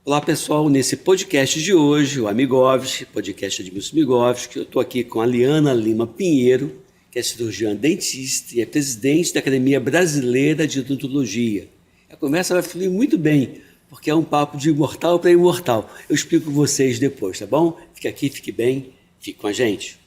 Olá pessoal, nesse podcast de hoje, o Amigovski, podcast de Edmilson Migovski, eu estou aqui com a Liana Lima Pinheiro, que é cirurgiã dentista e é presidente da Academia Brasileira de Odontologia. A conversa vai fluir muito bem, porque é um papo de imortal para imortal. Eu explico vocês depois, tá bom? Fique aqui, fique bem, fique com a gente.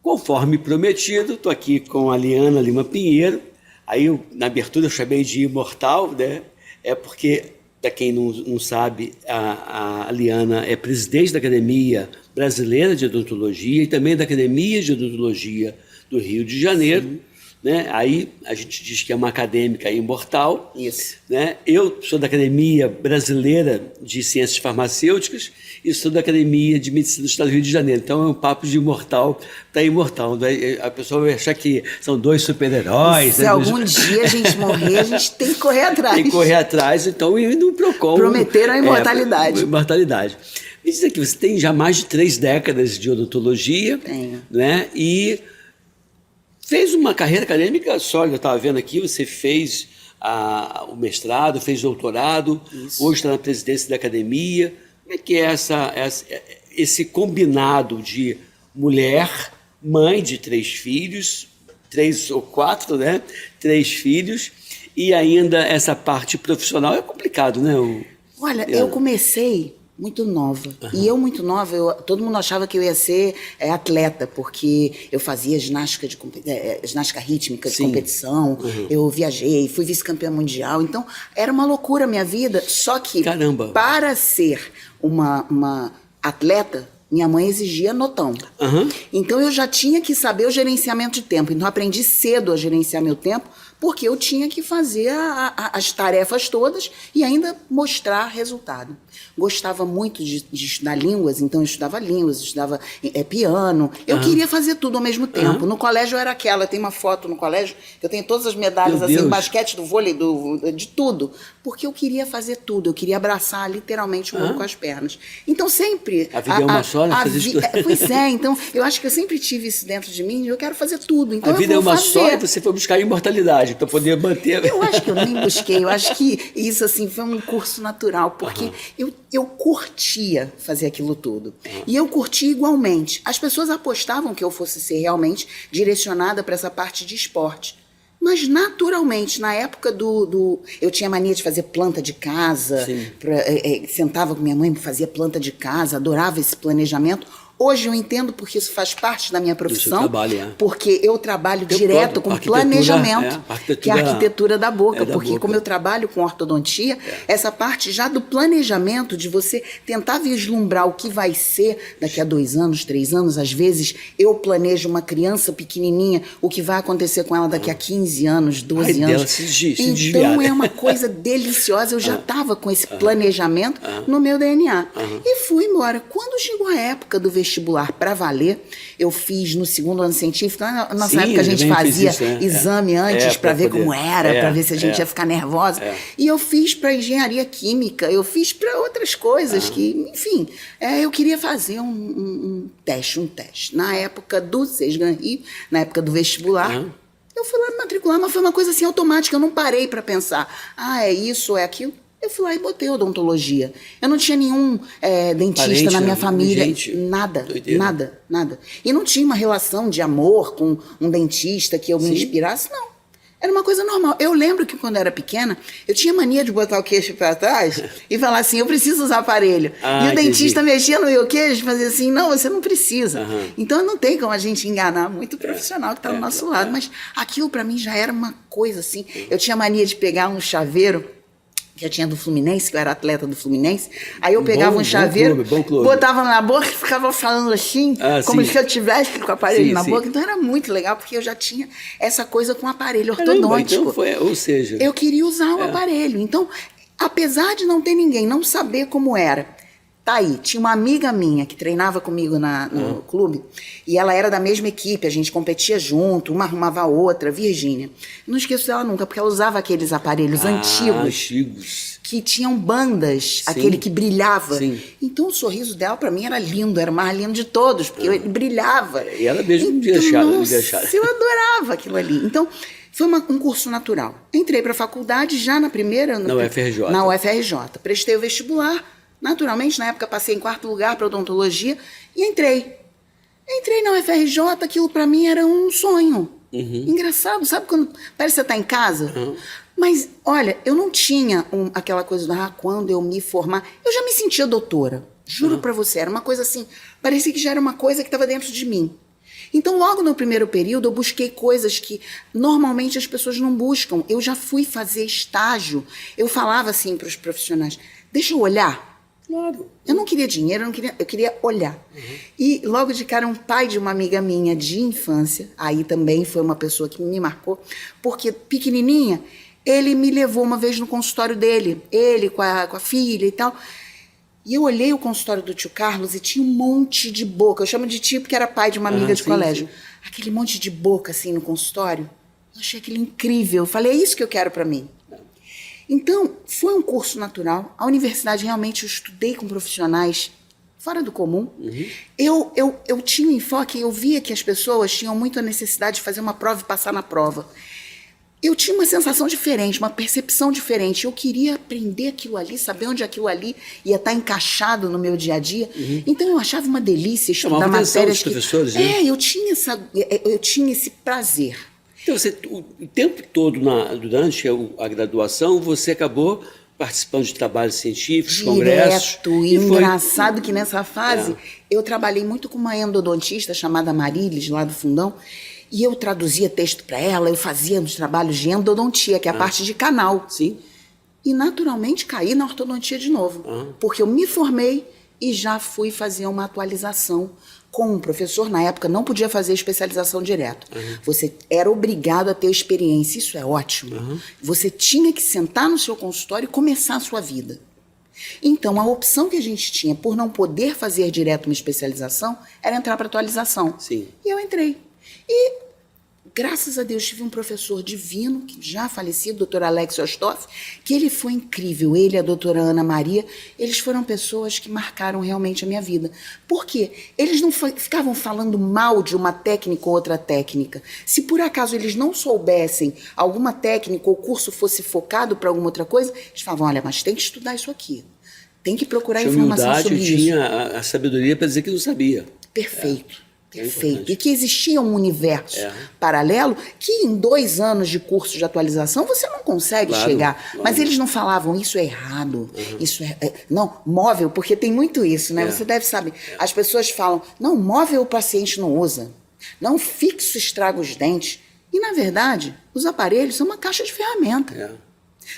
Conforme prometido, estou aqui com a Liana Lima Pinheiro. Aí, na abertura, eu chamei de imortal, né? É porque, para quem não sabe, a Liana é presidente da Academia Brasileira de Odontologia e também da Academia de Odontologia do Rio de Janeiro. Né? Aí a gente diz que é uma acadêmica imortal. Isso. Né? Eu sou da Academia Brasileira de Ciências Farmacêuticas e sou da Academia de Medicina do Estado do Rio de Janeiro. Então é um papo de imortal para imortal. A pessoa vai achar que são dois super-heróis. Se algum dia a gente morrer, a gente tem que correr atrás. Tem que correr atrás, então, e no PROCON. Prometeram a imortalidade. Imortalidade. Me diz aqui, você tem já mais de 3 décadas de odontologia. Tenho. Né? E fez uma carreira acadêmica sólida, eu estava vendo aqui, você fez o mestrado, fez doutorado, Isso. Hoje está na presidência da academia. Como é que é esse combinado de mulher, mãe de 3 filhos, 3 ou 4, né? 3 filhos, e ainda essa parte profissional é complicado, né? Olha, eu comecei muito nova. E eu muito nova, todo mundo achava que eu ia ser atleta, porque eu fazia ginástica rítmica de competição, eu viajei, fui vice-campeã mundial, então era uma loucura a minha vida, só que Caramba. Para ser uma atleta, minha mãe exigia notão. Então eu já tinha que saber o gerenciamento de tempo, então eu aprendi cedo a gerenciar meu tempo, porque eu tinha que fazer as tarefas todas e ainda mostrar resultado. Gostava muito de estudar línguas, então eu estudava línguas, estudava piano. Eu queria fazer tudo ao mesmo tempo. No colégio eu era aquela, tem uma foto no colégio, eu tenho todas as medalhas, assim, do basquete, do vôlei, de tudo. Porque eu queria fazer tudo, eu queria abraçar literalmente o mundo com as pernas. Então sempre... A vida é uma só, né? Pois é, então eu acho que eu sempre tive isso dentro de mim, eu quero fazer tudo. Então a vida é uma só e você foi buscar a imortalidade para poder manter. Eu acho que eu nem busquei, eu acho que isso assim foi um curso natural, porque eu curtia fazer aquilo tudo. E eu curtia igualmente. As pessoas apostavam que eu fosse ser realmente direcionada para essa parte de esporte. Mas, naturalmente, na época eu tinha mania de fazer planta de casa, sentava com minha mãe e fazia planta de casa, adorava esse planejamento. Hoje eu entendo porque isso faz parte da minha profissão, trabalho, porque eu trabalho direto com planejamento, que é a arquitetura da boca, porque como eu trabalho com ortodontia, essa parte já do planejamento, de você tentar vislumbrar o que vai ser daqui a 2 anos, 3 anos, às vezes eu planejo uma criança pequenininha, o que vai acontecer com ela daqui a 15 anos, 12 anos. Então é uma coisa deliciosa, eu já estava com esse planejamento no meu DNA. E fui embora. Quando chegou a época do vestibular para valer, eu fiz no 2º ano científico. Na nossa época a gente fazia exame antes para ver como era, para ver se a gente ia ficar nervosa. E eu fiz para engenharia química, eu fiz para outras coisas que, enfim, eu queria fazer um teste. Na época do Sesgan Rio, na época do vestibular, eu fui lá me matricular, mas foi uma coisa assim automática, eu não parei para pensar, é isso, é aquilo. Eu fui lá e botei odontologia. Eu não tinha nenhum dentista parente, na minha família. Gente, nada. E não tinha uma relação de amor com um dentista que eu me inspirasse, não. Era uma coisa normal. Eu lembro que quando eu era pequena, eu tinha mania de botar o queixo para trás e falar assim, eu preciso usar aparelho. E o dentista mexia no meu queixo e fazia assim, não, você não precisa. Então não tem como a gente enganar muito profissional que está do nosso lado. Mas aquilo para mim já era uma coisa assim. Eu tinha mania de pegar um chaveiro que eu tinha do Fluminense, que eu era atleta do Fluminense. Aí eu pegava um chaveiro, bom clube. Botava na boca e ficava falando assim, como se eu tivesse com o aparelho na boca. Então era muito legal, porque eu já tinha essa coisa com o aparelho ortodôntico. Então ou seja... Eu queria usar o aparelho. Então, apesar de não ter ninguém, não saber como era, tá aí, tinha uma amiga minha que treinava comigo no clube, e ela era da mesma equipe, a gente competia junto, uma arrumava a outra, Virgínia. Não esqueço dela nunca, porque ela usava aqueles aparelhos antigos, que tinham bandas, aquele que brilhava. Então o sorriso dela para mim era lindo, era o mais lindo de todos, porque ele brilhava. E ela mesmo me deixava. Eu adorava aquilo ali. Então, Foi um curso natural. Entrei para a faculdade já na primeira... Na UFRJ. Na UFRJ. Prestei o vestibular. Naturalmente, na época, passei em 4º lugar para odontologia e entrei. Entrei na UFRJ, aquilo para mim era um sonho. Engraçado, sabe quando parece que você está em casa? Mas, olha, eu não tinha aquela coisa de quando eu me formar... Eu já me sentia doutora, juro para você. Era uma coisa assim, parecia que já era uma coisa que estava dentro de mim. Então, logo no primeiro período, eu busquei coisas que normalmente as pessoas não buscam. Eu já fui fazer estágio. Eu falava assim para os profissionais, deixa eu olhar. Claro. Eu não queria dinheiro, eu queria olhar. E logo de cara, um pai de uma amiga minha de infância, aí também foi uma pessoa que me marcou, porque pequenininha, ele me levou uma vez no consultório dele, ele com a filha e tal. E eu olhei o consultório do tio Carlos e tinha um monte de boca. Eu chamo de tio porque era pai de uma amiga de colégio. Sim. Aquele monte de boca assim no consultório. Eu achei aquilo incrível. Eu falei, é isso que eu quero para mim. Então, foi um curso natural. A universidade, realmente, eu estudei com profissionais fora do comum. Eu tinha um enfoque, eu via que as pessoas tinham muito a necessidade de fazer uma prova e passar na prova. Eu tinha uma sensação diferente, uma percepção diferente. Eu queria aprender aquilo ali, saber onde aquilo ali ia estar encaixado no meu dia a dia. Então, eu achava uma delícia estudar matérias que... professores, né? Eu tinha esse prazer. Então, você, o tempo todo, durante a graduação, você acabou participando de trabalhos científicos, congressos. Direto, e engraçado que nessa fase, eu trabalhei muito com uma endodontista chamada Marilis, lá do Fundão, e eu traduzia texto para ela, eu fazia uns trabalhos de endodontia, que é a parte de canal. Sim. E, naturalmente, caí na ortodontia de novo, porque eu me formei e já fui fazer uma atualização com um professor. Na época não podia fazer especialização direto. Você era obrigado a ter experiência. Isso é ótimo. Você tinha que sentar no seu consultório e começar a sua vida. Então, a opção que a gente tinha por não poder fazer direto uma especialização era entrar para atualização. Sim. E eu entrei. E, graças a Deus, tive um professor divino, que já falecido, o Dr. Alex Ostoff, que ele foi incrível. Ele e a doutora Ana Maria, eles foram pessoas que marcaram realmente a minha vida. Por quê? Eles não ficavam falando mal de uma técnica ou outra técnica. Se por acaso eles não soubessem alguma técnica ou o curso fosse focado para alguma outra coisa, eles falavam, olha, mas tem que estudar isso aqui. Tem que procurar informação sobre isso. Tinha a sabedoria para dizer que não sabia. Perfeito. Perfeito. E que existia um universo paralelo que em 2 anos de curso de atualização você não consegue chegar. Claro. Mas eles não falavam, isso é errado, isso não, móvel, porque tem muito isso, né? Você deve saber. As pessoas falam, não, móvel o paciente não usa. Não, fixo estraga os dentes. E, na verdade, os aparelhos são uma caixa de ferramenta.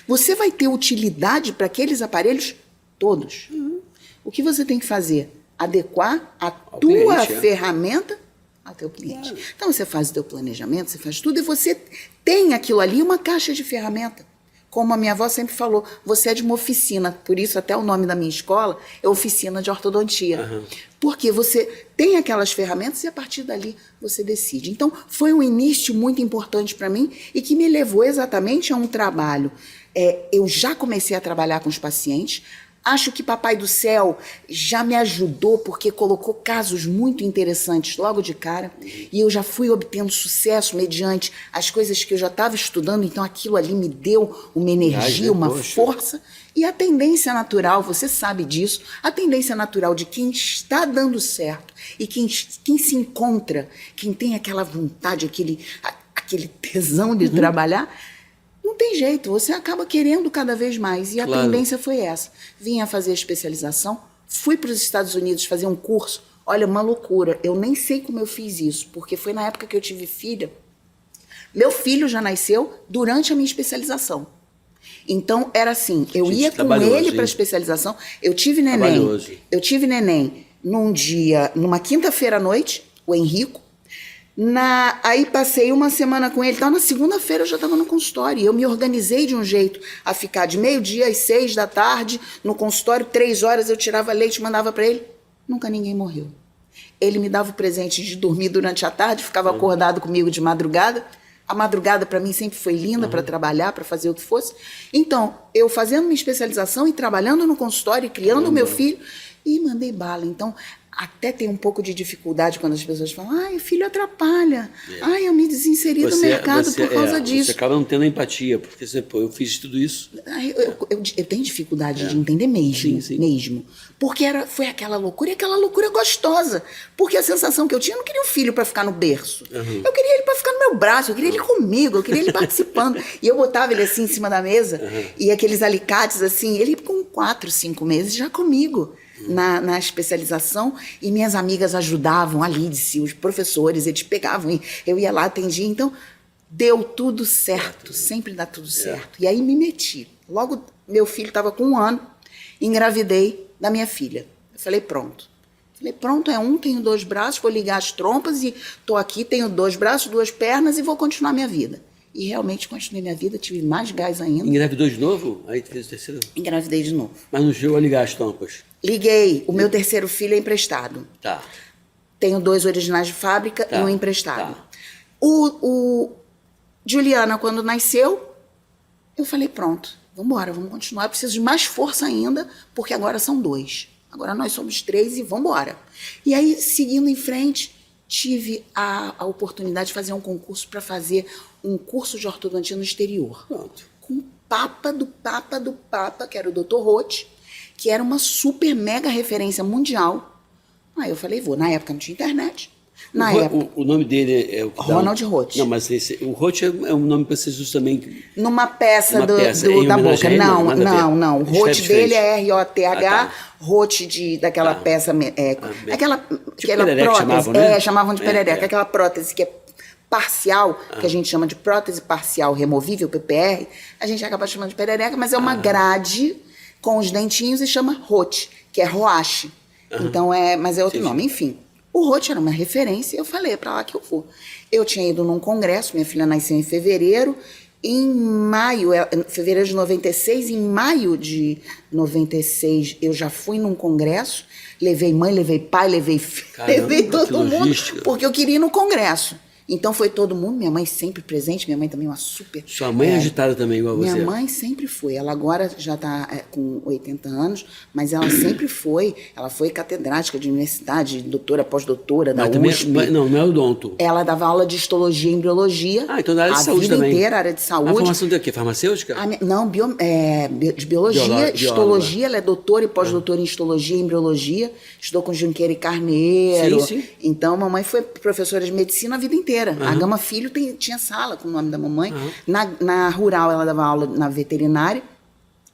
Você vai ter utilidade para aqueles aparelhos todos. O que você tem que fazer? Adequar a tua ferramenta ao teu cliente. Então, você faz o teu planejamento, você faz tudo, e você tem aquilo ali, uma caixa de ferramenta. Como a minha avó sempre falou, você é de uma oficina, por isso até o nome da minha escola é Oficina de Ortodontia. Porque você tem aquelas ferramentas e a partir dali você decide. Então, foi um início muito importante para mim e que me levou exatamente a um trabalho. Eu já comecei a trabalhar com os pacientes. Acho que Papai do Céu já me ajudou porque colocou casos muito interessantes logo de cara e eu já fui obtendo sucesso mediante as coisas que eu já estava estudando, então aquilo ali me deu uma energia, uma força e a tendência natural, você sabe disso, a tendência natural de quem está dando certo e quem se encontra, quem tem aquela vontade, aquele tesão de trabalhar, não tem jeito, você acaba querendo cada vez mais. E a tendência foi essa. Vim a fazer a especialização, fui para os Estados Unidos fazer um curso. Olha, uma loucura. Eu nem sei como eu fiz isso, porque foi na época que eu tive filha. Meu filho já nasceu durante a minha especialização. Então, era assim, eu ia com ele para a especialização. Eu tive neném numa quinta-feira à noite, o Henrico. Aí passei uma semana com ele, então na segunda-feira eu já estava no consultório, e eu me organizei de um jeito a ficar de 12h às 6 da tarde no consultório, 3 horas eu tirava leite e mandava para ele, nunca ninguém morreu. Ele me dava o presente de dormir durante a tarde, ficava acordado comigo de madrugada, a madrugada para mim sempre foi linda para trabalhar, para fazer o que fosse, então eu fazendo minha especialização e trabalhando no consultório e criando o meu filho, e mandei bala. Então até tenho um pouco de dificuldade quando as pessoas falam, ai, o filho atrapalha, ai, eu me desinseri do mercado por causa disso. Você acaba não tendo empatia, porque você, pô, eu fiz tudo isso. Eu tenho dificuldade de entender mesmo, mesmo. Porque foi aquela loucura, e aquela loucura gostosa. Porque a sensação que eu tinha, eu não queria um filho para ficar no berço. Eu queria ele para ficar no meu braço, eu queria ele comigo, eu queria ele participando. E eu botava ele assim em cima da mesa, e aqueles alicates assim, ele com 4, 5 meses já comigo. Na especialização, e minhas amigas ajudavam, a Lídice, os professores, eles pegavam e eu ia lá, atendia. Então, deu tudo certo, sempre dá tudo certo. E aí me meti. Logo, meu filho estava com 1 ano, engravidei da minha filha. Eu falei, pronto. Tenho 2 braços, vou ligar as trompas e estou aqui, tenho 2 braços, 2 pernas e vou continuar minha vida. E realmente continuei minha vida, tive mais gás ainda. Engravidou de novo? Aí fez o terceiro? Engravidei de novo. Mas não chegou a ligar as trompas? Liguei. O meu terceiro filho é emprestado. Tá. Tenho 2 originais de fábrica e um emprestado. Tá. O Juliana, quando nasceu, eu falei, pronto, vamos embora, vamos continuar. Eu preciso de mais força ainda, porque agora são 2. Agora nós somos 3 e vamos embora. E aí, seguindo em frente, tive a oportunidade de fazer um concurso para fazer um curso de ortodontia no exterior. Pronto. Com o Papa do Papa, que era o Dr. Roth, que era uma super mega referência mundial. Aí eu falei, vou. Na época não tinha internet. O nome dele é o que Ronald Roth. Não, mas o Roth é um nome que você usa também... Numa peça da boca. Não. O Roth dele é R-O-T-H, Roth daquela peça... aquela prótese. Chamavam, né? Chamavam de perereca. Aquela prótese que é parcial, que a gente chama de prótese parcial removível, PPR, a gente acaba chamando de perereca, mas é uma grade com os dentinhos e chama Roth, que é Roache. Então mas é outro nome, enfim. O Roth era uma referência e eu falei, para lá que eu vou. Eu tinha ido num congresso, minha filha nasceu em fevereiro, fevereiro de 96, em maio de 96 eu já fui num congresso, levei mãe, levei pai, levei filho, levei todo mundo, porque eu queria ir no congresso. Então foi todo mundo, minha mãe sempre presente, minha mãe também é uma super... Sua mãe é agitada também, igual você? Minha mãe sempre foi, ela agora já está com 80 anos, mas ela sempre foi, ela foi catedrática de universidade, doutora, pós-doutora da USP. Não é odonto. Ela dava aula de histologia e embriologia. Então da área de saúde também. A vida inteira, área de saúde. A formação de quê? Farmacêutica? Não, de biologia, histologia, ela é doutora e pós-doutora em histologia e embriologia, estudou com Junqueira e Carneiro. Sim. Então, a mamãe foi professora de medicina a vida inteira. A Gama Filho tinha sala com o nome da mamãe. Na rural, ela dava aula na veterinária.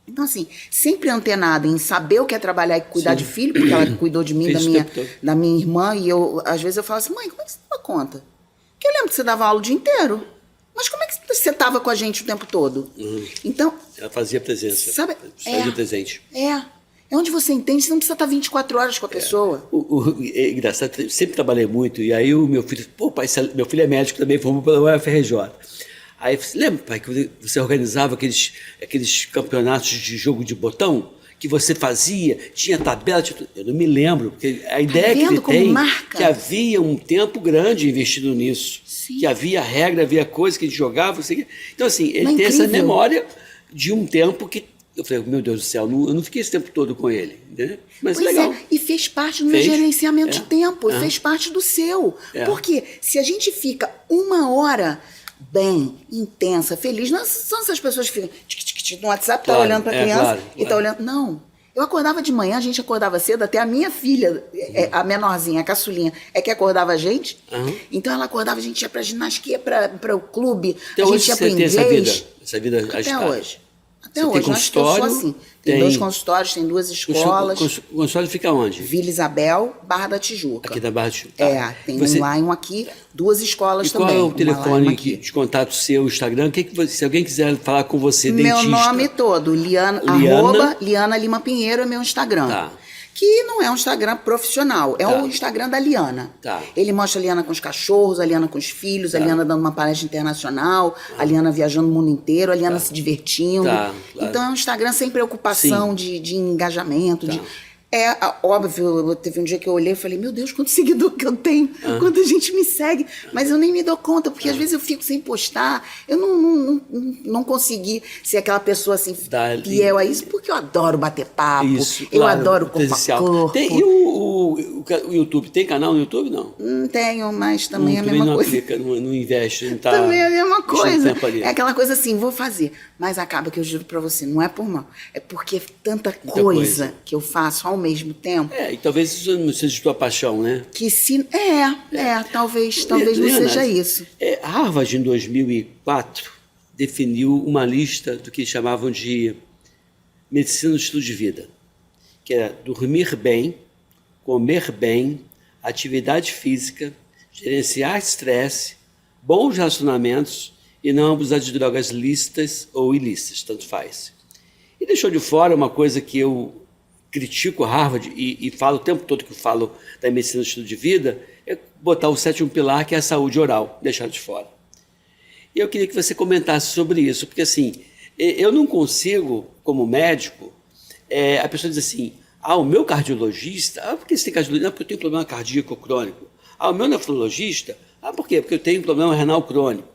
Então, assim, sempre antenada em saber o que é trabalhar e cuidar de filho, porque ela cuidou de mim, da minha irmã, e às vezes eu falo assim, mãe, como é que você dava conta? Porque eu lembro que você dava aula o dia inteiro. Mas como é que você estava com a gente o tempo todo? Então... Ela fazia presença. Sabe? Fazia presente. É onde você entende, você não precisa estar 24 horas com a pessoa. É engraçado, sempre trabalhei muito, e aí o meu filho, pai, meu filho é médico também, formou pela UFRJ. Aí, lembra, pai, que você organizava aqueles campeonatos de jogo de botão? Que você fazia, tinha tabela, eu não me lembro, porque a ideia que ele tem que havia um tempo grande investido nisso. Sim. Que havia regra, havia coisa que ele jogava, então assim, ele tem essa memória de um tempo que eu falei, meu Deus do céu, eu não fiquei esse tempo todo com ele, né? Mas legal. E fez parte do meu gerenciamento de tempo, fez parte do seu. Porque se a gente fica 1 hora bem, intensa, feliz, não são essas pessoas que ficam no WhatsApp, tá olhando para a criança e tá olhando. Não. Eu acordava de manhã, a gente acordava cedo, até a minha filha, a menorzinha, a caçulinha, que acordava a gente. Então ela acordava, a gente ia pra ginástica, ia para o clube, a gente ia pro inglês. Essa vida até hoje. Até hoje, acho que eu sou assim. Tem 2 consultórios, tem 2 escolas. O consultório fica onde? Vila Isabel, Barra da Tijuca. Aqui da Barra da Tijuca. Tem um lá e um aqui, 2 escolas também. Qual é o telefone de contato seu, Instagram? Se alguém quiser falar com você, meu nome todo, Liana Lima Pinheiro é meu Instagram. Tá. Que não é um Instagram profissional, é o Instagram da Liana. Ele mostra a Liana com os cachorros, a Liana com os filhos, a Liana dando uma palestra internacional, a Liana viajando o mundo inteiro, a Liana se divertindo. Então é um Instagram sem preocupação de engajamento. Óbvio, teve um dia que eu olhei e falei, meu Deus, quanto seguidor que eu tenho, quanta gente me segue, mas eu nem me dou conta, porque às vezes eu fico sem postar, eu não consegui ser aquela pessoa assim, fiel a isso, porque eu adoro bater papo, eu adoro corpo a corpo. E o YouTube, tem canal no YouTube, não? Não tenho, mas também é a mesma não coisa. Aplica, não investe, não tá... Também é a mesma coisa, é aquela coisa assim, vou fazer, mas acaba que eu juro pra você, não é por mal, é porque tanta coisa que eu faço ao mesmo tempo. E talvez isso não seja tua paixão, né? Que se... talvez não seja isso. Harvard, em 2004, definiu uma lista do que chamavam de medicina do estilo de vida, que era dormir bem, comer bem, atividade física, gerenciar estresse, bons relacionamentos e não abusar de drogas lícitas ou ilícitas, tanto faz. E deixou de fora uma coisa que eu critico Harvard e falo o tempo todo que eu falo da medicina do estilo de vida, é botar o 7º pilar, que é a saúde oral, deixar de fora. E eu queria que você comentasse sobre isso, porque assim, eu não consigo, como médico, a pessoa diz assim, o meu cardiologista, por que você tem cardiologista? Não, porque eu tenho problema cardíaco crônico. O meu nefrologista, por quê? Porque eu tenho problema renal crônico.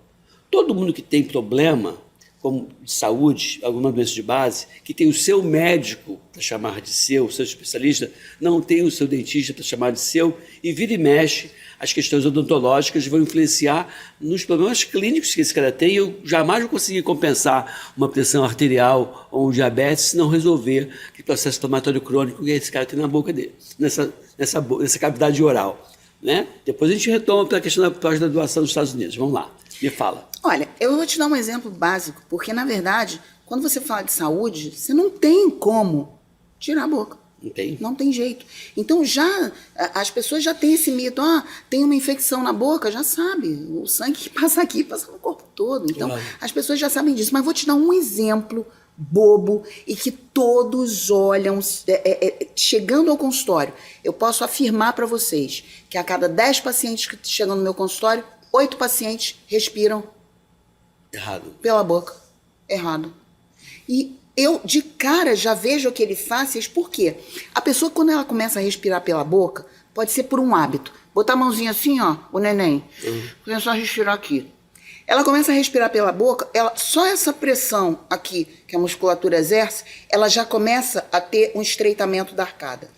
Todo mundo que tem problema, como de saúde, alguma doença de base, que tem o seu médico para chamar de seu, o seu especialista, não tem o seu dentista para chamar de seu, e vira e mexe, as questões odontológicas vão influenciar nos problemas clínicos que esse cara tem. Eu jamais vou conseguir compensar uma pressão arterial ou um diabetes se não resolver o processo inflamatório crônico que esse cara tem na boca dele, nessa cavidade oral. Né? Depois a gente retoma para a questão da pós-graduação dos Estados Unidos. Vamos lá, me fala. Olha, eu vou te dar um exemplo básico, porque, na verdade, quando você fala de saúde, você não tem como tirar a boca. Não tem? Não tem jeito. Então, as pessoas já têm esse mito, tem uma infecção na boca, já sabe. O sangue que passa aqui, passa no corpo todo. Então, as pessoas já sabem disso. Mas vou te dar um exemplo bobo e que todos olham, chegando ao consultório. Eu posso afirmar para vocês que a cada 10 pacientes que chegam no meu consultório, 8 pacientes respiram errado pela boca. Errado. E eu, de cara, já vejo aquele fáceis, por quê? A pessoa, quando ela começa a respirar pela boca, pode ser por um hábito. Botar a mãozinha assim, o neném, começar a respirar aqui. Ela começa a respirar pela boca, só essa pressão aqui, que a musculatura exerce, ela já começa a ter um estreitamento da arcada.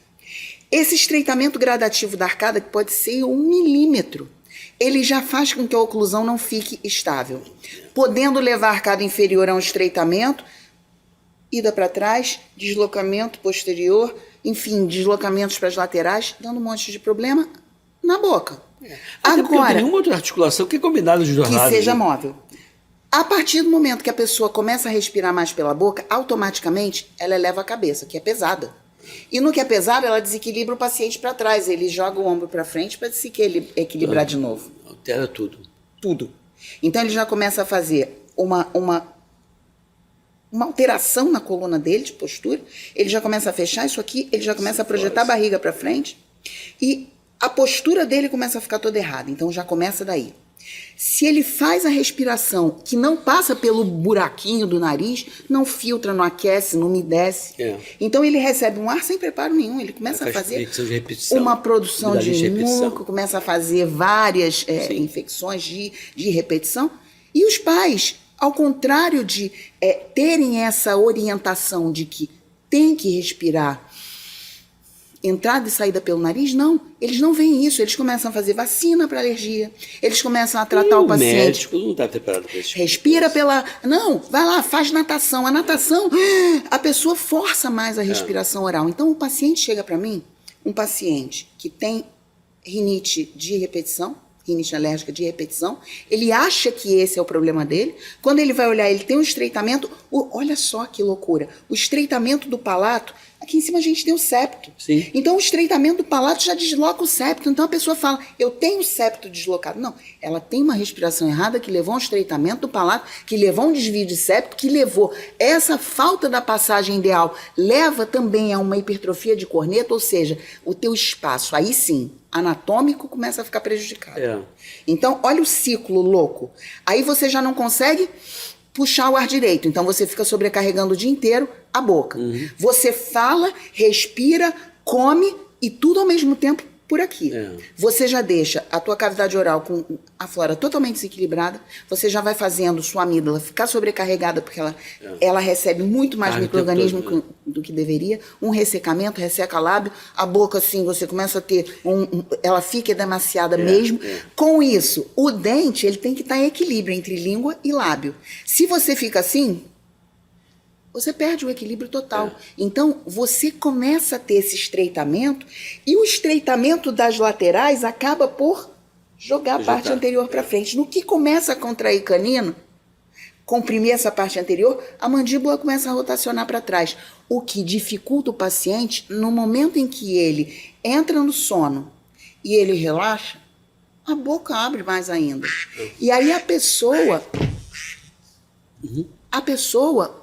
Esse estreitamento gradativo da arcada, que pode ser 1 milímetro, ele já faz com que a oclusão não fique estável, podendo levar a arcada inferior a um estreitamento, ida para trás, deslocamento posterior, enfim, deslocamentos para as laterais, dando um monte de problema na boca. Agora, não tem nenhuma outra articulação que é combinada de que seja móvel. A partir do momento que a pessoa começa a respirar mais pela boca, automaticamente ela eleva a cabeça, que é pesada. E no que é pesado, ela desequilibra o paciente para trás. Ele joga o ombro para frente para se equilibrar de novo. Altera tudo. Tudo. Então ele já começa a fazer uma alteração na coluna dele, de postura. Ele já começa a fechar isso aqui, ele já começa a projetar a barriga para frente. E a postura dele começa a ficar toda errada. Então já começa daí. Se ele faz a respiração que não passa pelo buraquinho do nariz, não filtra, não aquece, não umedece. Então ele recebe um ar sem preparo nenhum. Ele começa a fazer uma produção de muco, começa a fazer várias infecções de repetição. E os pais, ao contrário de terem essa orientação de que tem que respirar entrada e saída pelo nariz, não. Eles não veem isso. Eles começam a fazer vacina para alergia. Eles começam a tratar o paciente. O médico não está preparado para isso. Respira pela... Não, vai lá, faz natação. A natação, a pessoa força mais a respiração oral. Então, o paciente chega para mim, um paciente que tem rinite de repetição, rinite alérgica de repetição, ele acha que esse é o problema dele. Quando ele vai olhar, ele tem um estreitamento. Olha só que loucura. O estreitamento do palato, aqui em cima a gente tem o septo. Sim. Então o estreitamento do palato já desloca o septo. Então a pessoa fala, eu tenho o septo deslocado. Não, ela tem uma respiração errada que levou a um estreitamento do palato, que levou a um desvio de septo, que levou essa falta da passagem ideal, leva também a uma hipertrofia de corneta, ou seja, o teu espaço, aí sim, anatômico, começa a ficar prejudicado. Então, olha o ciclo louco. Aí você já não consegue puxar o ar direito, então você fica sobrecarregando o dia inteiro a boca. Você fala, respira, come e tudo ao mesmo tempo por aqui. Você já deixa a tua cavidade oral com a flora totalmente desequilibrada, você já vai fazendo sua amígdala ficar sobrecarregada, porque ela recebe muito mais micro-organismo do que deveria, um ressecamento, resseca lábio, a boca assim, você começa a ter, ela fica demasiada mesmo. Com isso, o dente ele tem que estar em equilíbrio entre língua e lábio. Se você fica assim, você perde o equilíbrio total. Então, você começa a ter esse estreitamento e o estreitamento das laterais acaba por jogar a parte anterior para frente. No que começa a contrair canino, comprimir essa parte anterior, a mandíbula começa a rotacionar para trás, o que dificulta o paciente no momento em que ele entra no sono e ele relaxa, a boca abre mais ainda. E aí a pessoa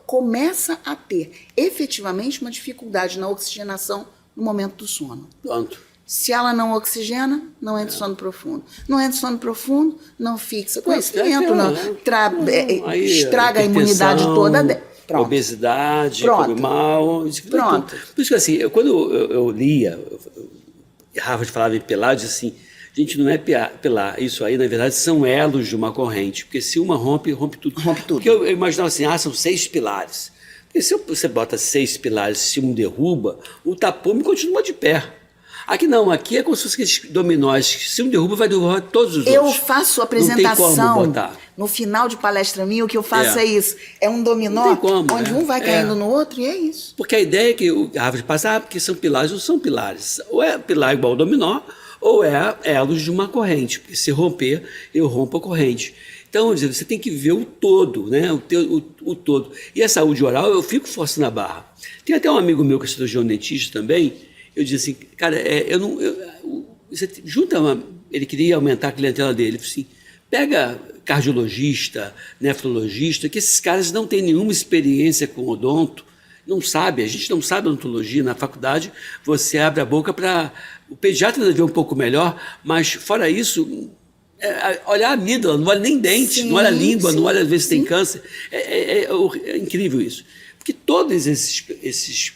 começa a ter efetivamente uma dificuldade na oxigenação no momento do sono. Pronto. Se ela não oxigena, não entra em sono profundo. Não entra em sono profundo, não fixa conhecimento, estraga a imunidade toda. Pronto. Obesidade, come mal. Pronto. Por isso que assim, quando eu lia, Harvard falava em pilar, eu disse assim, gente, não é pilar, isso aí na verdade são elos de uma corrente, porque se uma rompe, rompe tudo. Rompe tudo. Porque eu imaginava assim, são 6 pilares. Porque se você bota 6 pilares, se um derruba, o tapume continua de pé. Aqui não, aqui é como se fosse aqueles dominós, se um derruba, vai derrubar todos os outros. Eu faço apresentação, não tem como botar. No final de palestra minha, o que eu faço é isso, é um dominó, onde um vai caindo no outro e é isso. Porque a ideia é que o Harvard passa, porque são pilares ou são pilares. Ou é pilar igual ao dominó, ou é elos de uma corrente, porque se romper, eu rompo a corrente. Então, você tem que ver o todo, né? O todo. E a saúde oral, eu fico forçando a barra. Tem até um amigo meu que é cirurgião dentista também, eu disse assim, cara, você ele queria aumentar a clientela dele, ele falou assim, pega cardiologista, nefrologista, que esses caras não têm nenhuma experiência com odonto, não sabe, a gente não sabe odontologia na faculdade, você abre a boca para... O pediatra deve ver um pouco melhor, mas fora isso, olhar a amígdala, não olha nem dente, não olha a língua, não olha ver se tem câncer. É incrível isso. Porque todos esses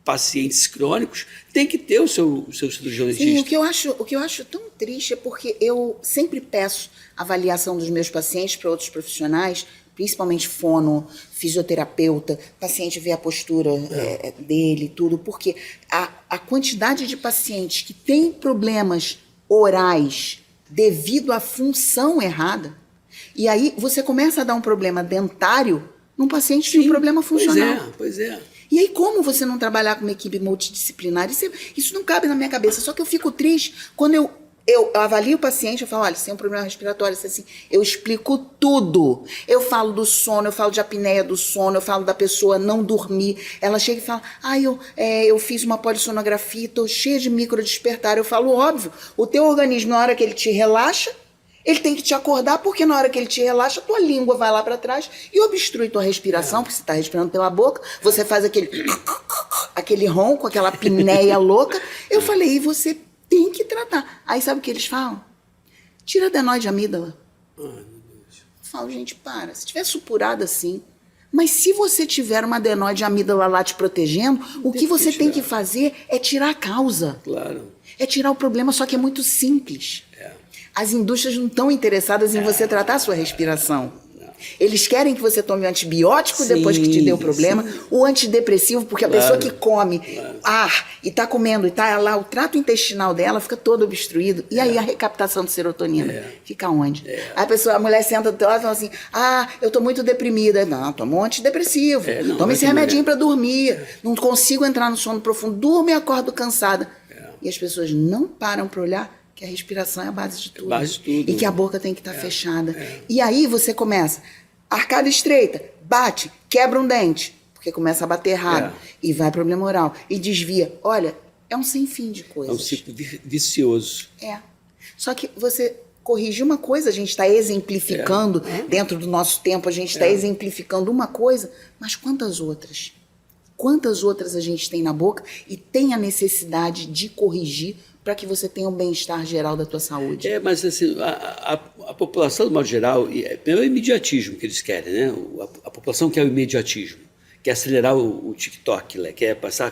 pacientes crônicos têm que ter o seu cirurgião dentista. Sim, o que eu acho tão triste é porque eu sempre peço avaliação dos meus pacientes para outros profissionais, principalmente fono, fisioterapeuta, paciente vê a postura dele, tudo, porque a quantidade de pacientes que têm problemas orais devido à função errada, e aí você começa a dar um problema dentário num paciente que tem um problema funcional. Pois é. E aí como você não trabalhar com uma equipe multidisciplinar? Isso não cabe na minha cabeça, só que eu fico triste quando eu avalio o paciente, eu falo, olha, você tem um problema respiratório, assim, eu explico tudo. Eu falo do sono, eu falo de apneia do sono, eu falo da pessoa não dormir. Ela chega e fala, eu fiz uma polissonografia, estou cheia de microdespertar. Eu falo, óbvio, o teu organismo, na hora que ele te relaxa, ele tem que te acordar, porque na hora que ele te relaxa, tua língua vai lá para trás e obstrui tua respiração, porque você está respirando pela boca, você faz aquele ronco, aquela apneia louca. Eu falei, e você tem que tratar. Aí sabe o que eles falam? Tira adenoide de amígdala. Ai, meu Deus. Eu falo, gente, para. Se tiver supurado assim, mas se você tiver uma adenoide de amígdala lá te protegendo, o que você tem que fazer é tirar a causa. Claro. É tirar o problema, só que é muito simples. As indústrias não estão interessadas em você tratar a sua respiração. Eles querem que você tome o antibiótico depois que te deu o problema, o antidepressivo, porque a pessoa que come ar e está comendo, e está lá, o trato intestinal dela fica todo obstruído. E aí a recaptação de serotonina fica onde? Aí a mulher senta do teu lado e fala assim, eu estou muito deprimida. Não, toma um antidepressivo, toma esse remedinho para dormir, não consigo entrar no sono profundo, durmo e acordo cansada. E as pessoas não param para olhar que a respiração é a base de tudo. E que a boca tem que estar fechada. E aí você começa, arcada estreita, bate, quebra um dente, porque começa a bater errado, e vai problema oral, e desvia. Olha, é um sem fim de coisas. É um ciclo vicioso. Só que você corrige uma coisa, a gente está exemplificando, dentro do nosso tempo, a gente está exemplificando uma coisa, mas quantas outras? Quantas outras a gente tem na boca e tem a necessidade de corrigir para que você tenha um bem-estar geral da tua saúde? Mas assim, a população, do modo geral, é o imediatismo que eles querem, né? A população quer o imediatismo, quer acelerar o TikTok, né? Quer passar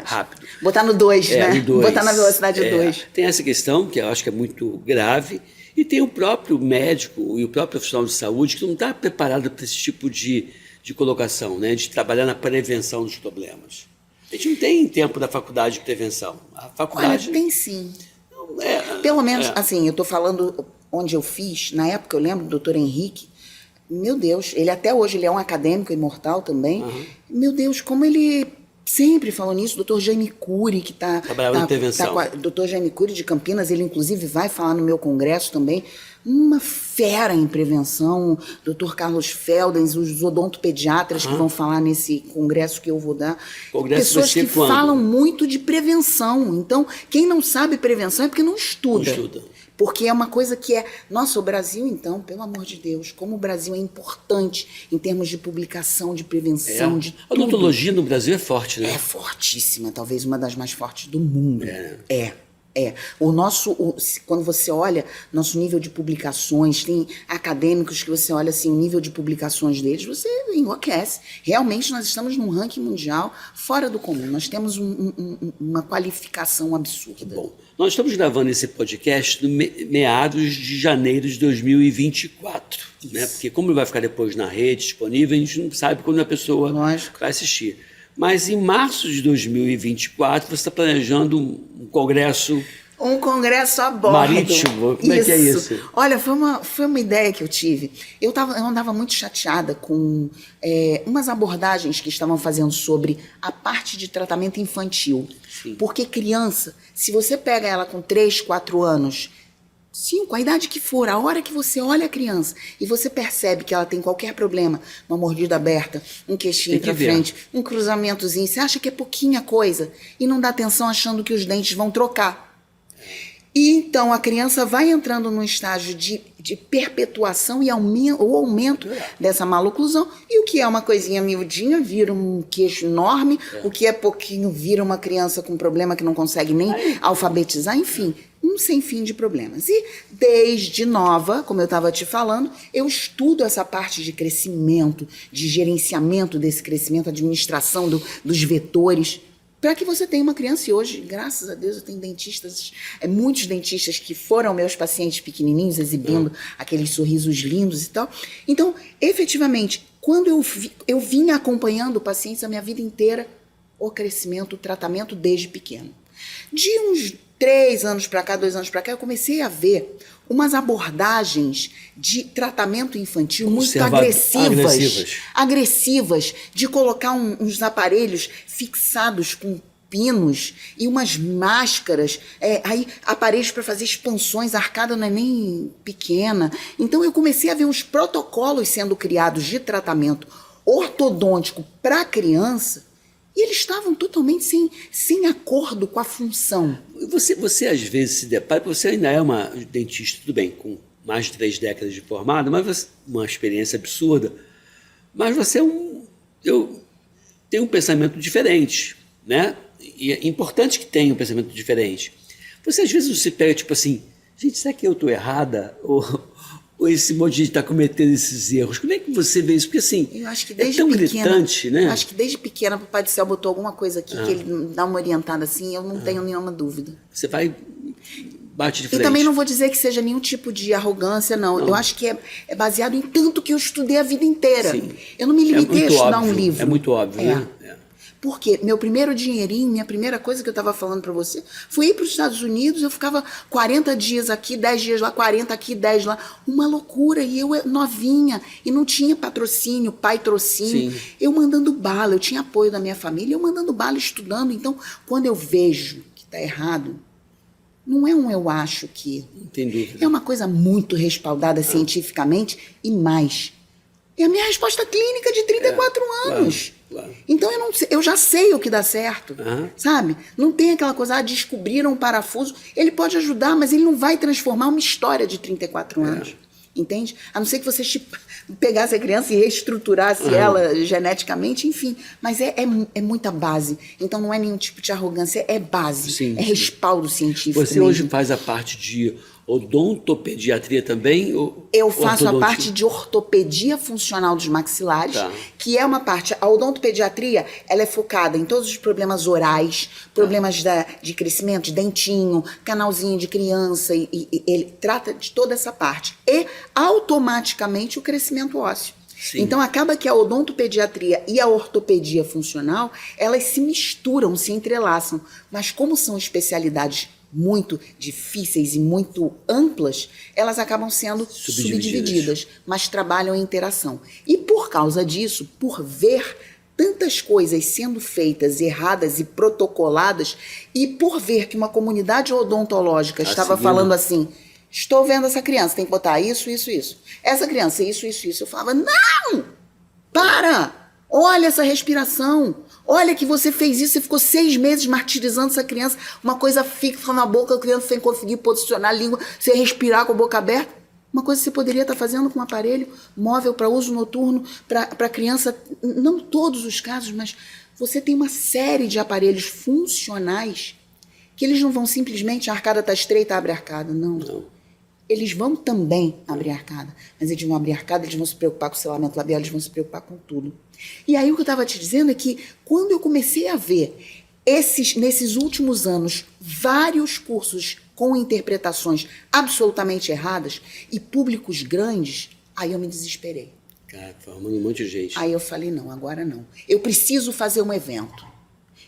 rápido. Botar no 2, né? No 2. Botar na velocidade 2. Tem essa questão, que eu acho que é muito grave, e tem o próprio médico e o próprio profissional de saúde que não está preparado para esse tipo de colocação, né? De trabalhar na prevenção dos problemas. A gente não tem tempo da faculdade de prevenção. A faculdade... Olha, tem sim. Pelo menos, assim, eu estou falando onde eu fiz, na época eu lembro do doutor Henrique, meu Deus, ele até hoje ele é um acadêmico imortal também. Meu Deus, como ele sempre falou nisso. Doutor Jaime Cury, que está... Trabalhava em prevenção. Doutor Jaime Cury de Campinas, ele inclusive vai falar no meu congresso também. Uma fera em prevenção. Doutor Carlos Feldens, os odontopediatras que vão falar nesse congresso que eu vou dar. Pessoas que falam muito de prevenção. Então, quem não sabe prevenção é porque não estuda. Não estuda. Porque é uma coisa que é... Nossa, o Brasil, então, pelo amor de Deus, como o Brasil é importante em termos de publicação, de prevenção, de tudo. A odontologia no Brasil é forte, né? É fortíssima, talvez uma das mais fortes do mundo. Quando você olha nosso nível de publicações, tem acadêmicos que você olha assim, o nível de publicações deles, você enlouquece. Realmente nós estamos num ranking mundial fora do comum. Nós temos uma qualificação absurda. Bom, nós estamos gravando esse podcast no meados de janeiro de 2024. Né? Porque como ele vai ficar depois na rede disponível, a gente não sabe quando a pessoa vai assistir. Mas em março de 2024, você está planejando um congresso... Um congresso a bordo. Marítimo? Como é que é isso? Olha, foi uma ideia que eu tive. Eu andava muito chateada com umas abordagens que estavam fazendo sobre a parte de tratamento infantil. Sim. Porque criança, se você pega ela com 3, 4 anos... 5, a idade que for, a hora que você olha a criança e você percebe que ela tem qualquer problema, uma mordida aberta, um queixinho pra frente, um cruzamentozinho, você acha que é pouquinha coisa e não dá atenção achando que os dentes vão trocar. E então a criança vai entrando num estágio de perpetuação e aumento dessa maloclusão, e o que é uma coisinha miudinha vira um queixo enorme, o que é pouquinho vira uma criança com problema que não consegue nem alfabetizar, enfim... Um sem fim de problemas. E desde nova, como eu estava te falando, eu estudo essa parte de crescimento, de gerenciamento desse crescimento, administração dos vetores, para que você tenha uma criança. E hoje, graças a Deus, eu tenho dentistas, muitos dentistas que foram meus pacientes pequenininhos, exibindo aqueles sorrisos lindos e tal. Então, efetivamente, quando eu vim acompanhando pacientes a minha vida inteira, o crescimento, o tratamento desde pequeno. De uns 3 anos para cá, 2 anos para cá, eu comecei a ver umas abordagens de tratamento infantil muito agressivas, de colocar uns aparelhos fixados com pinos e umas máscaras, aí aparelhos para fazer expansões, a arcada não é nem pequena. Então eu comecei a ver uns protocolos sendo criados de tratamento ortodôntico para criança, e eles estavam totalmente sem acordo com a função. Você às vezes se depara, você ainda é uma dentista, tudo bem, com mais de 3 décadas de formado, mas uma experiência absurda, mas você tem um pensamento diferente, né? E é importante que tenha um pensamento diferente. Você às vezes se pega tipo assim, gente, será que eu estou errada? Ou esse monte de gente está cometendo esses erros? Como é que você vê isso? Porque assim, eu acho que desde tão pequena, gritante, né? Eu acho que desde pequena o Papai do Céu botou alguma coisa aqui que ele dá uma orientada assim, eu não tenho nenhuma dúvida. Você vai, bate de frente. E também não vou dizer que seja nenhum tipo de arrogância, não. Eu acho que é baseado em tanto que eu estudei a vida inteira. Sim. Eu não me limitei a estudar um livro. É muito óbvio, né? Porque meu primeiro dinheirinho, minha primeira coisa que eu estava falando para você, foi ir para os Estados Unidos, eu ficava 40 dias aqui, 10 dias lá, 40 aqui, 10 lá. Uma loucura, e eu novinha, e não tinha patrocínio, trocínio. Sim. Eu mandando bala, eu tinha apoio da minha família, eu mandando bala, estudando. Então, quando eu vejo que está errado, não é eu acho que... Não tem dúvida. É uma coisa muito respaldada cientificamente, e mais. É a minha resposta clínica de 34 anos. Claro. Então eu já sei o que dá certo, sabe? Não tem aquela coisa, descobriram um parafuso. Ele pode ajudar, mas ele não vai transformar uma história de 34 anos. Entende? A não ser que você pegasse a criança e reestruturasse ela geneticamente, enfim. Mas é muita base. Então não é nenhum tipo de arrogância, é base. Sim, é respaldo científico. Você mesmo hoje faz a parte de Odontopediatria também? Eu faço a parte de ortopedia funcional dos maxilares, que é uma parte... A odontopediatria, ela é focada em todos os problemas orais, problemas de crescimento, de dentinho, canalzinho de criança, e ele trata de toda essa parte. E, automaticamente, o crescimento ósseo. Sim. Então, acaba que a odontopediatria e a ortopedia funcional, elas se misturam, se entrelaçam. Mas como são especialidades muito difíceis e muito amplas, elas acabam sendo subdivididas, mas trabalham em interação. E por causa disso, por ver tantas coisas sendo feitas erradas e protocoladas, e por ver que uma comunidade odontológica estava falando assim, estou vendo essa criança, tem que botar isso, isso, isso. Essa criança, isso, isso, isso. Eu falava, não! Para! Olha essa respiração. Olha que você fez isso, você ficou 6 meses martirizando essa criança, uma coisa fixa na boca, a criança sem conseguir posicionar a língua, sem respirar com a boca aberta. Uma coisa que você poderia estar fazendo com um aparelho móvel para uso noturno, para criança, não todos os casos, mas você tem uma série de aparelhos funcionais que eles não vão simplesmente, a arcada está estreita, abre a arcada, não. Eles vão também abrir a arcada, mas eles vão abrir a arcada, eles vão se preocupar com o selamento labial, eles vão se preocupar com tudo. E aí o que eu estava te dizendo é que quando eu comecei a ver nesses últimos anos, vários cursos com interpretações absolutamente erradas e públicos grandes, aí eu me desesperei. Cara, formando um monte de gente. Aí eu falei, não, agora não. Eu preciso fazer um evento.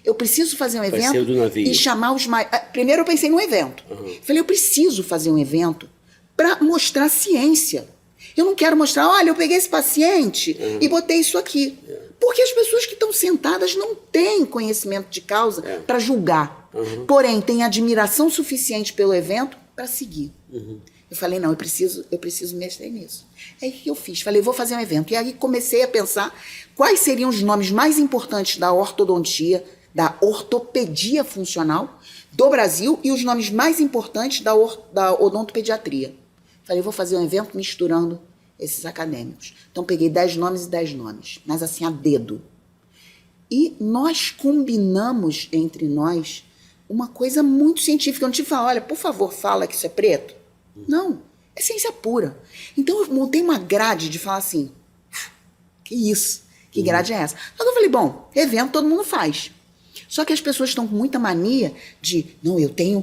Eu preciso fazer um evento Vai ser o do navio. E chamar os mais... Primeiro eu pensei num evento. Falei, eu preciso fazer um evento para mostrar ciência. Eu não quero mostrar, olha, eu peguei esse paciente e botei isso aqui. Porque as pessoas que estão sentadas não têm conhecimento de causa para julgar. Porém, têm admiração suficiente pelo evento para seguir. Eu falei, não, eu preciso mexer nisso. É aí que eu fiz. Falei, vou fazer um evento. E aí comecei a pensar quais seriam os nomes mais importantes da ortodontia, da ortopedia funcional do Brasil e os nomes mais importantes da odontopediatria. Falei, vou fazer um evento misturando esses acadêmicos. Então, peguei 10 nomes e 10 nomes, mas assim, a dedo. E nós combinamos entre nós uma coisa muito científica. Eu não te falo, olha, por favor, fala que isso é preto. Não, é ciência pura. Então, eu montei uma grade de falar assim, que isso? Que grade é essa? Então, eu falei, bom, evento todo mundo faz. Só que as pessoas estão com muita mania de, eu tenho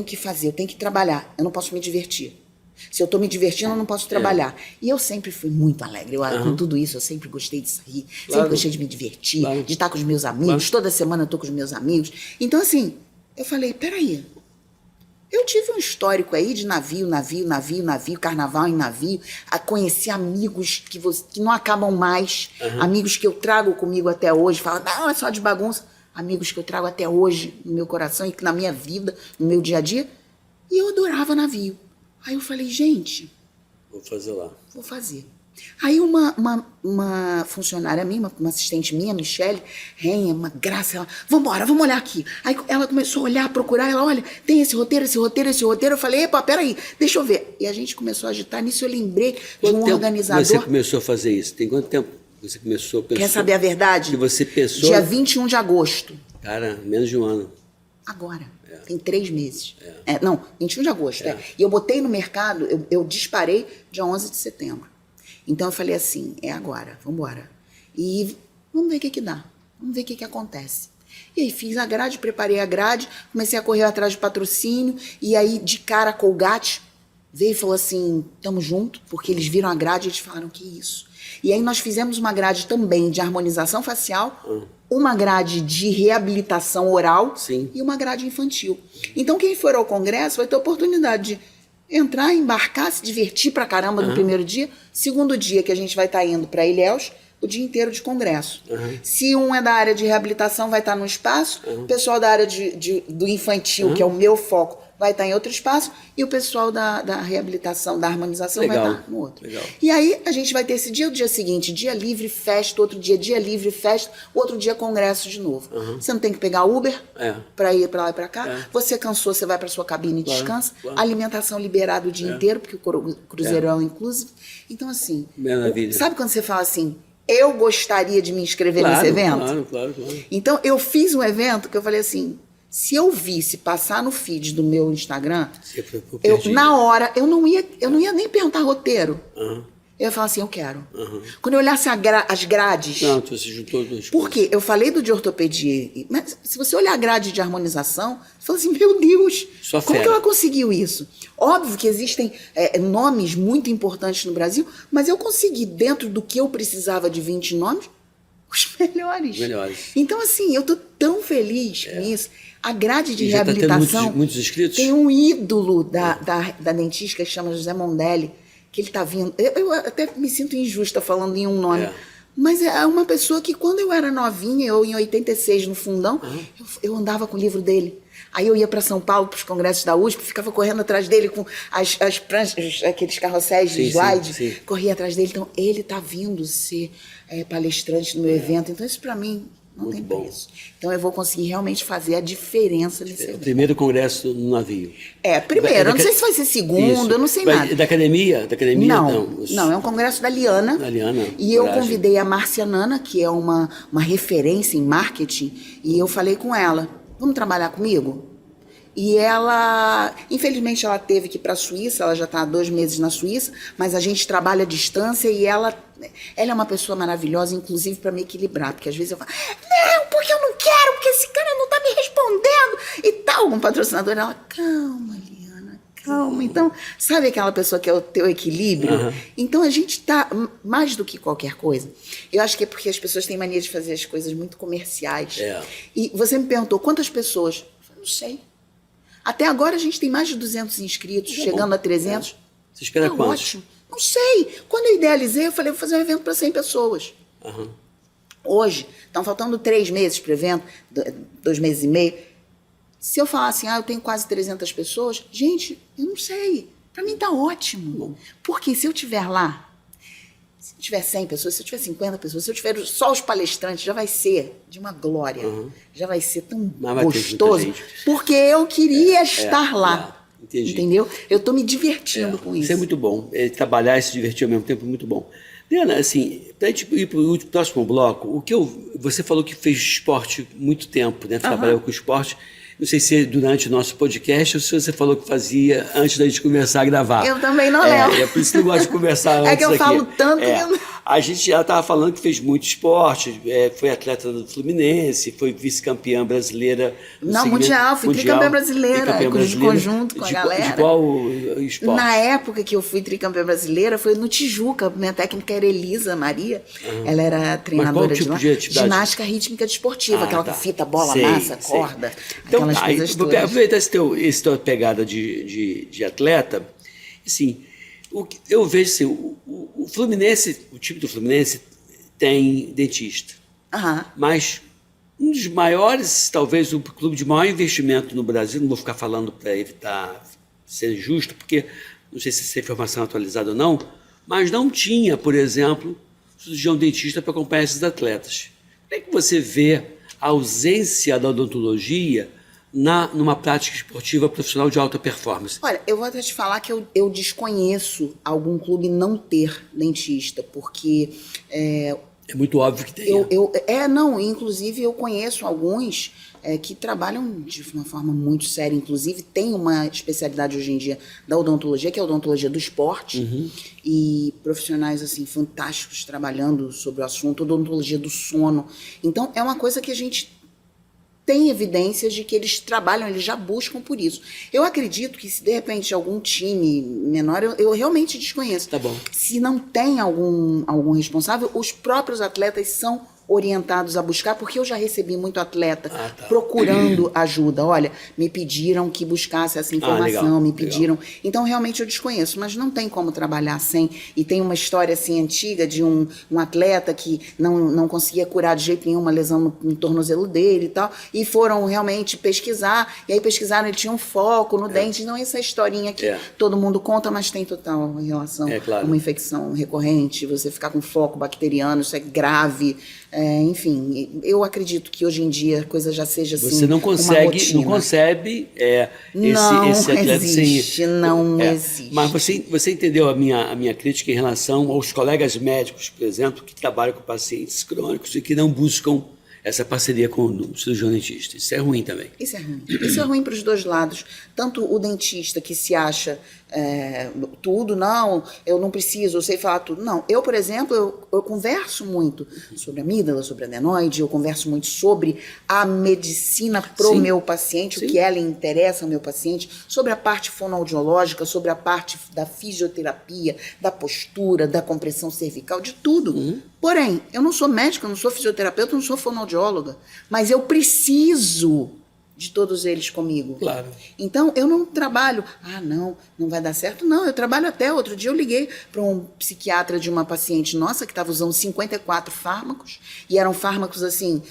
que fazer, eu tenho que trabalhar, eu não posso me divertir. Se eu estou me divertindo, eu não posso trabalhar. E eu sempre fui muito alegre. Com tudo isso, eu sempre gostei de sair, sempre gostei de me divertir, de estar com os meus amigos. Toda semana eu estou com os meus amigos. Então, assim, eu falei, peraí. Eu tive um histórico aí de navio, carnaval em navio, a conhecer amigos que não acabam mais, amigos que eu trago comigo até hoje, falam, não, é só de bagunça. Amigos que eu trago até hoje no meu coração e que na minha vida, no meu dia a dia. E eu adorava navio. Aí eu falei, gente... Vou fazer lá. Vou fazer. Aí uma funcionária minha, uma assistente minha, Michele, Renha, uma graça, ela, vamos olhar aqui. Aí ela começou a olhar, procurar, ela, olha, tem esse roteiro. Eu falei, epa, peraí, deixa eu ver. E a gente começou a agitar, nisso eu lembrei de um organizador... Você começou a fazer isso? Tem quanto tempo você começou a pensar? Quer saber a verdade? Que você pensou... Dia 21 de agosto. Cara, menos de um ano. Agora. Tem 3 meses. 21 de agosto. E eu botei no mercado, eu disparei dia 11 de setembro. Então eu falei assim, é agora, vamos embora. E vamos ver o que dá. Vamos ver o que acontece. E aí fiz a grade, preparei a grade, comecei a correr atrás de patrocínio, e aí de cara a Colgate veio e falou assim, tamo junto, porque eles viram a grade e eles falaram, que isso? E aí nós fizemos uma grade também de harmonização facial, uma grade de reabilitação oral e uma grade infantil. Então quem for ao congresso vai ter a oportunidade de entrar, embarcar, se divertir pra caramba no primeiro dia. Segundo dia que a gente vai estar indo para Ilhéus, o dia inteiro de congresso. Se um é da área de reabilitação, vai estar num espaço, o pessoal da área do infantil, que é o meu foco, vai estar em outro espaço, e o pessoal da reabilitação, da harmonização, vai estar no outro. E aí a gente vai ter esse dia, o dia seguinte, dia livre, festa, outro dia livre, festa, outro dia congresso de novo. Você não tem que pegar Uber para ir para lá e para cá. Você cansou, você vai para sua cabine e descansa. Alimentação liberada o dia inteiro, porque o cruzeirão é inclusive. Então, assim, sabe quando você fala assim, eu gostaria de me inscrever nesse evento? Claro. Então, eu fiz um evento que eu falei assim, Se eu visse passar no feed do meu Instagram, eu na hora, eu não ia nem perguntar roteiro. Uhum. Eu ia falar assim, eu quero. Uhum. Quando eu olhasse as grades... Não, você juntou duas Por quê? Eu falei do de ortopedia, mas se você olhar a grade de harmonização, você fala assim, meu Deus, como que ela conseguiu isso? Óbvio que existem nomes muito importantes no Brasil, mas eu consegui, dentro do que eu precisava de 20 nomes, os melhores. Então, assim, eu tô tão feliz com isso. A grade de reabilitação... Tá muitos inscritos? Tem um ídolo da dentista que chama José Mondelli, que ele está vindo. Eu até me sinto injusta falando em um nome. Mas é uma pessoa que, quando eu era novinha, eu em 86, no Fundão, eu andava com o livro dele. Aí eu ia para São Paulo, para os congressos da USP, ficava correndo atrás dele com as pranchas, aqueles carrosséis de slide, sim. Corria atrás dele. Então, ele está vindo ser palestrante no meu evento. Então, isso para mim não muito tem bom. preço. Então, eu vou conseguir realmente fazer a diferença nesse evento. O primeiro congresso no navio. Primeiro. Eu não sei se vai ser segundo, eu não sei nada. Da academia? Não, é um congresso da Liana. E eu convidei a Márcia Nana, que é uma referência em marketing, e eu falei com ela, vamos trabalhar comigo? E ela, infelizmente, ela teve que ir para a Suíça, ela já está há 2 meses na Suíça, mas a gente trabalha à distância e ela é uma pessoa maravilhosa, inclusive para me equilibrar, porque às vezes eu falo, não, porque eu não quero, porque esse cara não está me respondendo e tal. Um patrocinador, ela, calma, Liana, calma. Então, sabe aquela pessoa que é o teu equilíbrio? Uhum. Então, a gente está, mais do que qualquer coisa, eu acho que é porque as pessoas têm mania de fazer as coisas muito comerciais. E você me perguntou, quantas pessoas? Eu falei, não sei. Até agora a gente tem mais de 200 inscritos, chegando a 300. Você espera quantos? Ótimo. Não sei. Quando eu idealizei, eu falei, vou fazer um evento para 100 pessoas. Uhum. Hoje, estão faltando 3 meses para o evento, 2 meses e meio. Se eu falar assim, eu tenho quase 300 pessoas, gente, eu não sei. Para mim está ótimo. Bom. Porque se eu estiver lá, se eu tiver 100 pessoas, se eu tiver 50 pessoas, se eu tiver só os palestrantes, já vai ser de uma glória. Uhum. Já vai ser tão gostoso. Porque eu queria estar lá. Entendi. Entendeu? Eu estou me divertindo com isso. Isso é muito bom. Trabalhar e se divertir ao mesmo tempo é muito bom. Liana, assim, para a gente ir para o próximo bloco, você falou que fez esporte muito tempo, né? Trabalhou com esporte. Não sei se durante o nosso podcast ou se você falou que fazia antes da gente começar a gravar. Eu também não lembro. É por isso que eu gosto de conversar antes. É que eu falo tanto que eu... A gente já estava falando que fez muito esporte, foi atleta do Fluminense, foi vice-campeã brasileira. Mundial, fui tricampeã brasileira, de conjunto com a galera. De qual esporte? Na época que eu fui tricampeã brasileira, foi no Tijuca. Minha técnica era Elisa Maria, ela era treinadora de ginástica rítmica desportiva, aquela com fita, bola, massa, corda, então, aquelas coisas todas. Vou aproveitar essa tua pegada de atleta, assim... Eu vejo assim, o Fluminense, o time do Fluminense tem dentista. Uhum. Mas um dos maiores, talvez o clube de maior investimento no Brasil, não vou ficar falando para evitar ser justo, porque não sei se essa informação é atualizada ou não, mas não tinha, por exemplo, cirurgião dentista para acompanhar esses atletas. Como é que você vê a ausência da odontologia numa prática esportiva profissional de alta performance? Olha, eu vou até te falar que eu desconheço algum clube não ter dentista, porque... É muito óbvio que tem. Inclusive eu conheço alguns que trabalham de uma forma muito séria, inclusive tem uma especialidade hoje em dia da odontologia, que é a odontologia do esporte, e profissionais assim fantásticos trabalhando sobre o assunto, odontologia do sono. Então, é uma coisa que a gente... tem evidências de que eles trabalham, eles já buscam por isso. Eu acredito que se de repente algum time menor, eu realmente desconheço. Tá bom. Se não tem algum responsável, os próprios atletas são orientados a buscar, porque eu já recebi muito atleta procurando ajuda. Olha, me pediram que buscasse essa informação, me pediram. Legal. Então, realmente, eu desconheço, mas não tem como trabalhar sem. E tem uma história assim antiga de um atleta que não conseguia curar de jeito nenhum uma lesão no tornozelo dele e tal, e foram realmente pesquisar, e aí pesquisaram, ele tinha um foco no dente. Então, essa historinha que todo mundo conta, mas tem total relação a uma infecção recorrente, você ficar com foco bacteriano, isso é grave. Enfim, eu acredito que hoje em dia a coisa já seja assim. Você não consegue, não concebe esse atleta existe, não existe. Mas você entendeu a minha crítica em relação aos colegas médicos, por exemplo, que trabalham com pacientes crônicos e que não buscam essa parceria com o cirurgião dentista. Isso é ruim também. Isso é ruim. Isso é ruim para os dois lados. Tanto o dentista que se acha tudo, não, eu não preciso, eu sei falar tudo. Não, eu, por exemplo, eu converso muito sobre a amígdala, sobre a adenoide, eu converso muito sobre a medicina pro meu paciente, o que ela interessa ao meu paciente, sobre a parte fonoaudiológica, sobre a parte da fisioterapia, da postura, da compressão cervical, de tudo. Porém, eu não sou médica, eu não sou fisioterapeuta, eu não sou fonoaudióloga, mas eu preciso de todos eles comigo. Claro. Então, eu não trabalho, não vai dar certo. Não, eu trabalho até. Outro dia eu liguei para um psiquiatra de uma paciente nossa que estava usando 54 fármacos, e eram fármacos assim,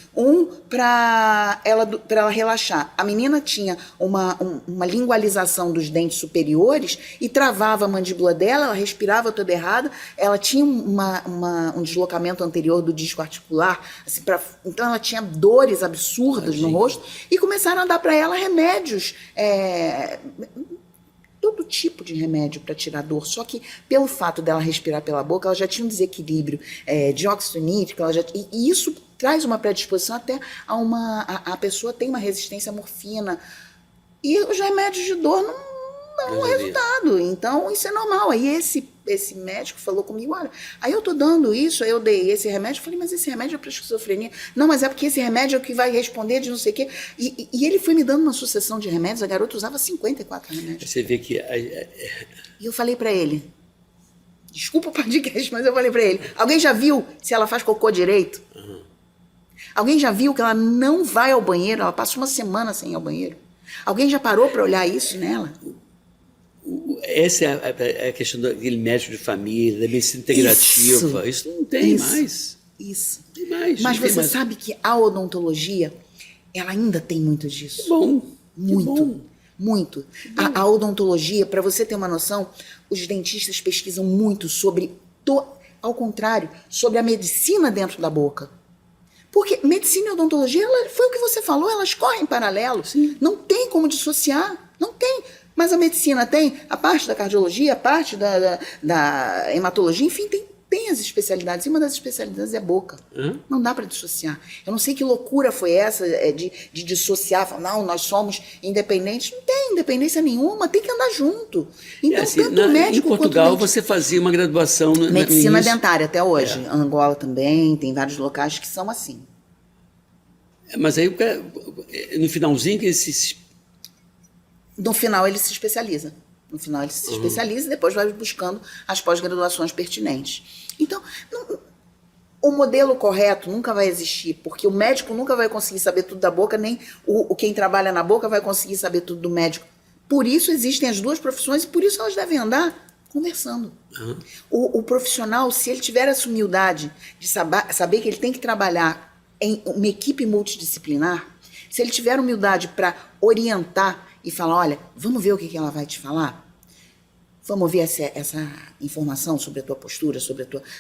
para ela relaxar. A menina tinha uma lingualização dos dentes superiores e travava a mandíbula dela, ela respirava toda errada, ela tinha um deslocamento anterior do disco articular, assim, então ela tinha dores absurdas no rosto, e começaram a dar para ela remédios, todo tipo de remédio para tirar dor, só que pelo fato dela respirar pela boca, ela já tinha um desequilíbrio de óxido nítrico, e isso traz uma predisposição até a pessoa tem uma resistência à morfina, e os remédios de dor não dão resultado, então isso é normal. Aí esse médico falou comigo, olha, aí eu tô dando isso, aí eu dei esse remédio, eu falei, mas esse remédio é para esquizofrenia. Não, mas é porque esse remédio é o que vai responder de não sei o quê. E ele foi me dando uma sucessão de remédios, a garota usava 54 remédios. Você vê que... E eu falei para ele, desculpa o podcast, mas eu falei para ele, alguém já viu se ela faz cocô direito? Alguém já viu que ela não vai ao banheiro, ela passa uma semana sem ir ao banheiro? Alguém já parou para olhar isso nela? Essa é a questão daquele médico de família, da medicina integrativa. Isso não tem mais. Isso. Tem mais. Mas você sabe que a odontologia, ela ainda tem muito disso. Que bom. Muito. Que bom. Muito. A odontologia, para você ter uma noção, os dentistas pesquisam muito sobre, ao contrário, sobre a medicina dentro da boca. Porque medicina e odontologia, foi o que você falou, elas correm em paralelo. Sim. Não tem como dissociar. Não tem. Mas a medicina tem a parte da cardiologia, a parte da hematologia, enfim, tem as especialidades. E uma das especialidades é a boca. Não dá para dissociar. Eu não sei que loucura foi essa de dissociar, falar, não, nós somos independentes. Não tem independência nenhuma, tem que andar junto. Então, assim, tanto o médico em Portugal, quanto você fazia uma graduação... medicina dentária até hoje. Angola também, tem vários locais que são assim. Mas aí, no finalzinho, que esses... No final ele se especializa. No final ele se especializa e depois vai buscando as pós-graduações pertinentes. Então, o modelo correto nunca vai existir, porque o médico nunca vai conseguir saber tudo da boca, nem quem trabalha na boca vai conseguir saber tudo do médico. Por isso existem as duas profissões e por isso elas devem andar conversando. O profissional, se ele tiver essa humildade de saber que ele tem que trabalhar em uma equipe multidisciplinar, se ele tiver humildade para orientar e falar, olha, vamos ver o que ela vai te falar? Vamos ver essa informação sobre a tua postura,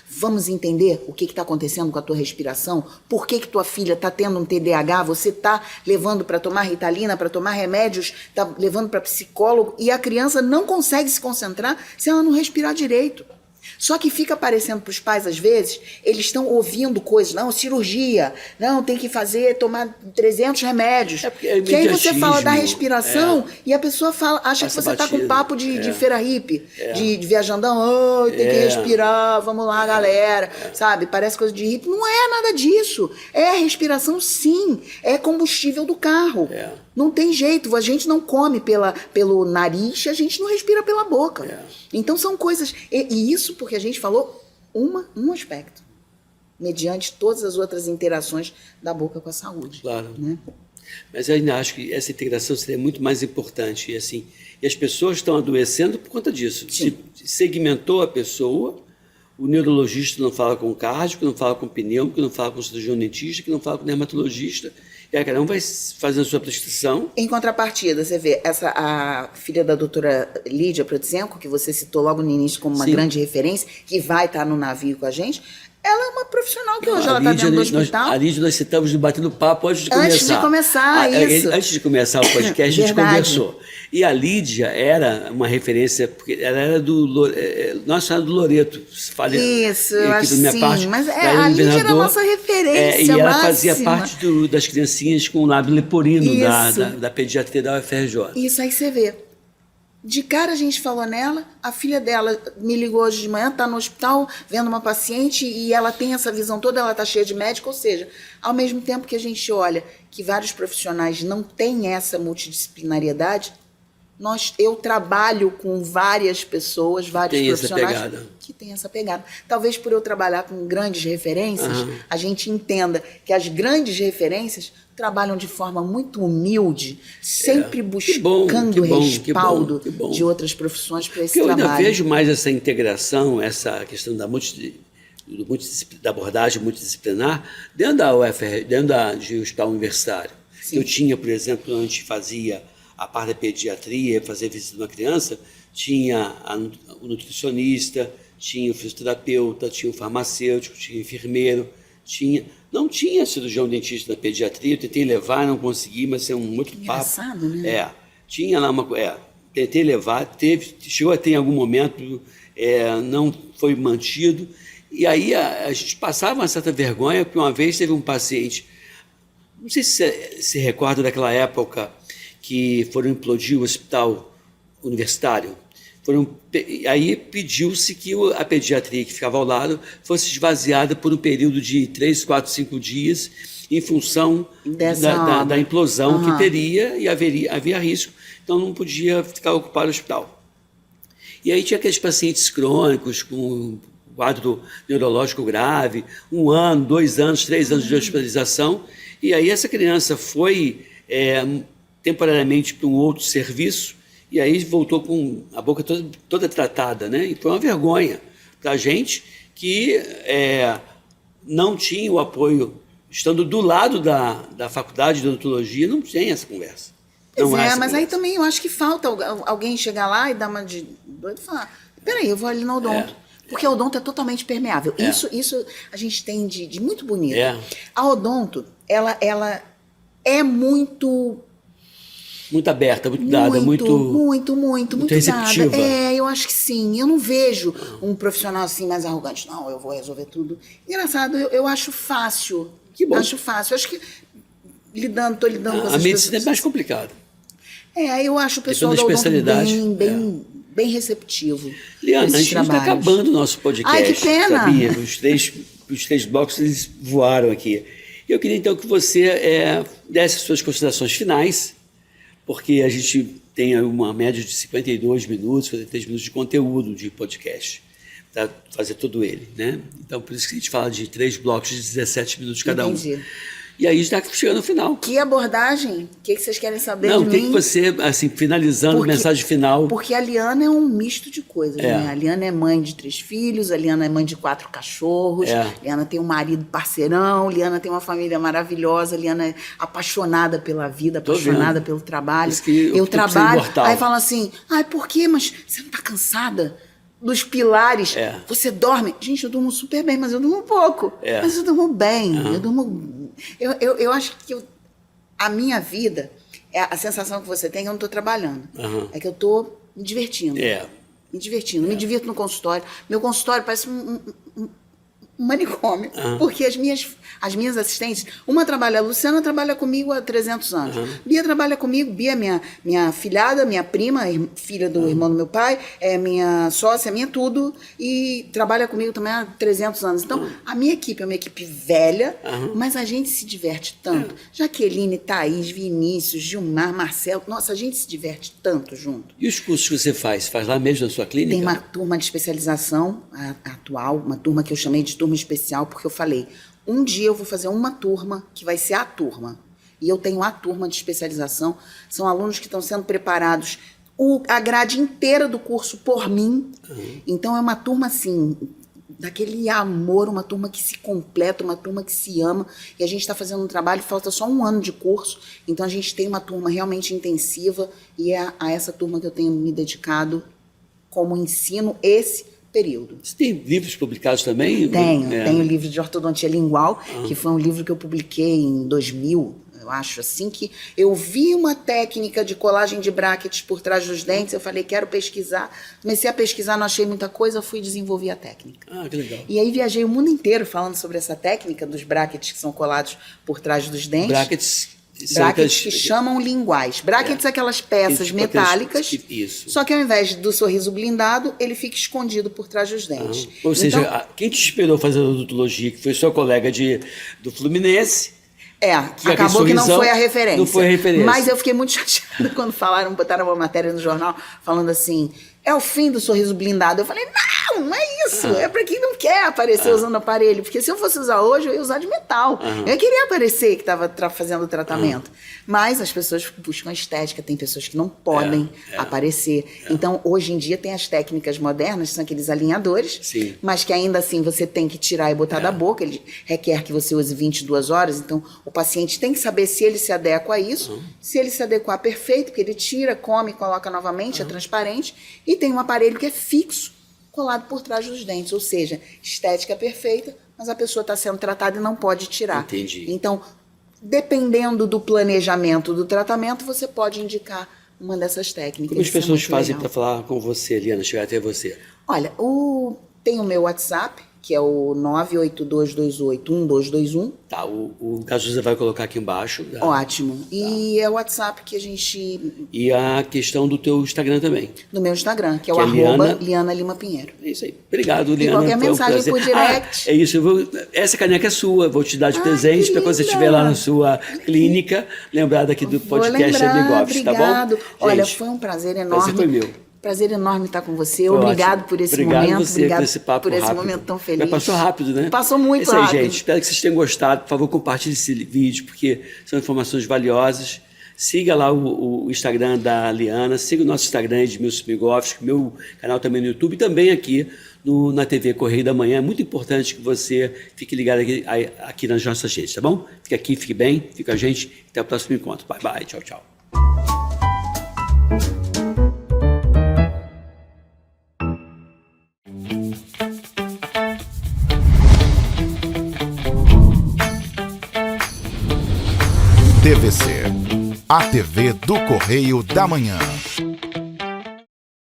vamos entender o que está acontecendo com a tua respiração, por que tua filha está tendo um TDAH, você está levando para tomar Ritalina, para tomar remédios, está levando para psicólogo, e a criança não consegue se concentrar se ela não respirar direito. Só que fica aparecendo para os pais, às vezes, eles estão ouvindo coisas, não, cirurgia, não, tem que tomar 300 remédios. Que aí você fala da respiração e a pessoa acha que você está com papo de feira hippie, de viajandão, tem que respirar, vamos lá, galera, sabe? Parece coisa de hippie. Não é nada disso. É respiração, sim. É combustível do carro. Não tem jeito. A gente não come pelo nariz, a gente não respira pela boca. Então são coisas... E isso porque a gente falou um aspecto, mediante todas as outras interações da boca com a saúde. Claro. Né? Mas eu ainda acho que essa integração seria muito mais importante. E as pessoas estão adoecendo por conta disso. Se segmentou a pessoa, o neurologista não fala com o cardio, que não fala com o pneumo, que não fala com o cirurgião dentista, que não fala com o dermatologista. E cada um vai fazendo a sua prescrição. Em contrapartida, você vê, a filha da doutora Lídia Protzenko, que você citou logo no início como uma grande referência, que vai estar no navio com a gente, Ela é uma profissional que hoje ela está dentro do hospital. A Lídia, nós citamos no Batendo Papo antes de começar. Antes de começar, isso. Antes de começar o podcast, a gente conversou. E a Lídia era uma referência, porque ela era do Nossa Senhora do Loreto. Isso, eu acho sim. Parte, mas a Lídia era a nossa referência e ela máxima. fazia parte das criancinhas com o lábio leporino da pediatria da UFRJ. Isso, aí você vê. De cara a gente falou nela, a filha dela me ligou hoje de manhã, está no hospital vendo uma paciente e ela tem essa visão toda, ela está cheia de médico, ou seja, ao mesmo tempo que a gente olha que vários profissionais não têm essa multidisciplinariedade, eu trabalho com várias pessoas, vários profissionais que têm essa pegada. Talvez por eu trabalhar com grandes referências, a gente entenda que as grandes referências trabalham de forma muito humilde, sempre buscando respaldo de outras profissões para esse trabalho. Eu ainda vejo mais essa integração, essa questão da abordagem multidisciplinar dentro da UFR, dentro de hospital universitário. Sim. Eu tinha, por exemplo, quando a gente fazia a parte da pediatria, fazer visita de uma criança, tinha o nutricionista, tinha o fisioterapeuta, tinha o farmacêutico, tinha o enfermeiro, não tinha cirurgião dentista na pediatria, eu tentei levar, não consegui, mas é um outro papo. Engraçado, né? Tinha lá tentei levar, chegou a ter em algum momento, não foi mantido, e aí a gente passava uma certa vergonha, porque uma vez teve um paciente, não sei se você se recorda daquela época, que foram implodir o hospital universitário. Aí pediu-se que a pediatria que ficava ao lado fosse esvaziada por um período de 3, 4, 5 dias, em função da implosão que teria e havia risco. Então não podia ficar ocupado o hospital. E aí tinha aqueles pacientes crônicos com quadro neurológico grave, 1 ano, 2 anos, 3 anos de hospitalização. E aí essa criança foi temporariamente para um outro serviço, e aí voltou com a boca toda tratada, né? E foi uma vergonha para a gente que não tinha o apoio, estando do lado da faculdade de odontologia, não tem essa conversa. Mas aí também eu acho que falta alguém chegar lá e dar uma de doido e falar, peraí, eu vou ali no odonto. Porque a odonto é totalmente permeável. Isso a gente tem de muito bonito. A odonto, ela é muito aberta, muito dada, muito receptiva. Dada. Eu acho que sim. Eu não vejo um profissional assim mais arrogante. Não, eu vou resolver tudo. Engraçado, eu acho fácil. Que bom. Acho fácil. Eu acho que tô lidando com essas pessoas. A medicina é mais complicada. Eu acho o pessoal da odonto bem receptivo. Liana, a gente está acabando o nosso podcast. Ai, que pena! Sabia? Os três blocos eles voaram aqui. E eu queria então que você desse as suas considerações finais, porque a gente tem uma média de 52 minutos, 53 minutos de conteúdo de podcast, para fazer todo ele, né? Então, por isso que a gente fala de 3 blocos de 17 minutos cada um. Entendi. E aí está chegando no final. Que abordagem? O que vocês querem saber de mim? Não, o que você, assim, finalizando, mensagem final... Porque a Liana é um misto de coisas, né? A Liana é mãe de 3 filhos, a Liana é mãe de 4 cachorros, a Liana tem um marido parceirão, a Liana tem uma família maravilhosa, a Liana é apaixonada pela vida, apaixonada pelo trabalho. Eu trabalho, aí falam assim, por quê? Mas você não está cansada? Dos pilares, você dorme. Gente, eu durmo super bem, mas eu durmo pouco. Mas eu durmo bem, eu durmo... Eu acho que a minha vida, a sensação que você tem é que eu não estou trabalhando. É que eu estou me divertindo. Me divertindo. Me divirto no consultório. Meu consultório parece um manicômio. Porque as minhas assistentes, uma trabalha, a Luciana trabalha comigo há 300 anos. Bia trabalha comigo, Bia é minha filhada, minha prima, filha do irmão do meu pai, é minha sócia, minha tudo, e trabalha comigo também há 300 anos. Então, a minha equipe é uma equipe velha, mas a gente se diverte tanto. Jaqueline, Thaís, Vinícius, Gilmar, Marcelo, nossa, a gente se diverte tanto junto. E os cursos que você faz? Faz lá mesmo na sua clínica? Tem uma turma de especialização atual, uma turma que eu chamei de turma especial, porque eu falei, um dia eu vou fazer uma turma que vai ser a turma. E eu tenho a turma de especialização. São alunos que estão sendo preparados a grade inteira do curso por mim. Então é uma turma assim, daquele amor, uma turma que se completa, uma turma que se ama. E a gente está fazendo um trabalho, falta só 1 ano de curso. Então a gente tem uma turma realmente intensiva e é a essa turma que eu tenho me dedicado como ensino período. Você tem livros publicados também? Tenho o livro de ortodontia lingual, que foi um livro que eu publiquei em 2000, eu acho, assim que eu vi uma técnica de colagem de brackets por trás dos dentes, eu falei, quero pesquisar. Comecei a pesquisar, não achei muita coisa, fui desenvolver a técnica. Que legal. E aí viajei o mundo inteiro falando sobre essa técnica dos brackets que são colados por trás dos dentes. Brackets que chamam linguais. Brackets aquelas peças metálicas, só que ao invés do sorriso blindado, ele fica escondido por trás dos dentes. Ou seja, quem te esperou fazer odontologia, que foi sua colega do Fluminense... acabou que não foi a referência. Não foi a referência. Mas eu fiquei muito chateada quando botaram uma matéria no jornal falando assim, é o fim do sorriso blindado. Eu falei, não é isso. É para quem não quer aparecer usando aparelho. Porque se eu fosse usar hoje, eu ia usar de metal. Eu queria aparecer que estava fazendo o tratamento. Mas as pessoas buscam estética. Tem pessoas que não podem aparecer. Então, hoje em dia, tem as técnicas modernas, são aqueles alinhadores. Sim. Mas que ainda assim, você tem que tirar e botar da boca. Ele requer que você use 22 horas. Então, o paciente tem que saber se ele se adequa a isso. Se ele se adequar, perfeito. Porque ele tira, come, coloca novamente. É transparente. E tem um aparelho que é fixo, colado por trás dos dentes, ou seja, estética perfeita, mas a pessoa está sendo tratada e não pode tirar. Entendi. Então, dependendo do planejamento do tratamento, você pode indicar uma dessas técnicas. Como as pessoas fazem para falar com você, Liana, chegar até você? Olha, tem o meu WhatsApp, que é o 982281221. Tá, o Cazuza vai colocar aqui embaixo. Tá? Ótimo. E é o WhatsApp que a gente... E a questão do teu Instagram também. Do meu Instagram, que é o Liana Lima Pinheiro. É isso aí. Obrigado, Liana. E qualquer mensagem por direct. É isso. Essa caneca é sua. Vou te dar de presente para quando você estiver lá na sua clínica, lembrar daqui do podcast Amigovs, tá bom? Obrigado. Olha, foi um prazer enorme. Prazer foi meu. Prazer enorme estar com você. Obrigado por esse momento. Obrigado por esse papo por esse rápido. momento tão feliz. Mas passou rápido, né? Passou muito isso aí, rápido. gente. Espero que vocês tenham gostado. Por favor, compartilhe esse vídeo, porque são informações valiosas. Siga lá o Instagram da Liana. Siga o nosso Instagram de Edmilson Amigovs, meu canal também no YouTube e também aqui na TV Correio da Manhã. É muito importante que você fique ligado aqui nas nossas redes, tá bom? Fique aqui, fique bem, fique com a gente. Até o próximo encontro. Bye, bye. Tchau, tchau. TVC, a TV do Correio da Manhã.